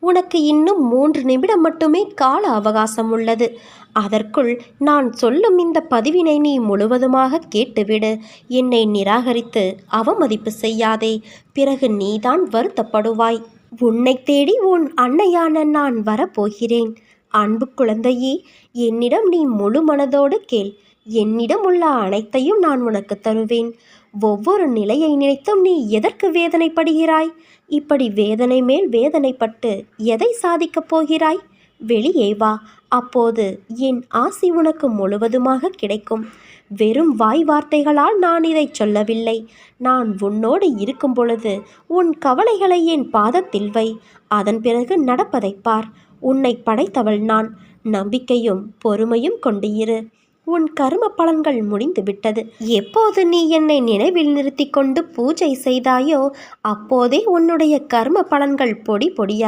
உனக்கு இன்னும் 3 நிமிடம் மட்டுமே கால அவகாசம் உள்ளது. அதற்குள் நான் சொல்லும் இந்த பதிவினை நீ முழுவதுமாக கேட்டுவிடு. என்னை நிராகரித்து அவமதிப்பு செய்யாதே. பிறகு நீதான் வருத்தப்படுவாய். உன்னை தேடி உன் அன்னையான நான் வரப்போகிறேன். அன்பு குழந்தையே, என்னிடம் நீ முழு மனதோடு கேள். என்னிடம் உள்ள அனைத்தையும் நான் உனக்கு தருவேன். ஒவ்வொரு நிலையை நினைத்தும் நீ எதற்கு வேதனைப்படுகிறாய்? இப்படி வேதனை மேல் வேதனைப்பட்டு எதை சாதிக்கப் போகிறாய்? வெளியே வா. அப்போது என் ஆசி உனக்கு முழுவதுமாக கிடைக்கும். வெறும் வாய் வார்த்தைகளால் நான் இதை சொல்லவில்லை. நான் உன்னோடு இருக்கும் பொழுது உன் கவலைகளை என் பாதத்தில் வை. அதன் பிறகு நடப்பதைப் பார். உன்னை படைத்தவள் நான். நம்பிக்கையும் பொறுமையும் கொண்டு இரு. உன் கர்ம பலன்கள் முடிந்து விட்டது. எப்போது நீ என்னை நினைவில் நிறுத்தி கொண்டு பூஜை செய்தாயோ அப்போதே உன்னுடைய கர்ம பலன்கள் பொடி பொடியாய்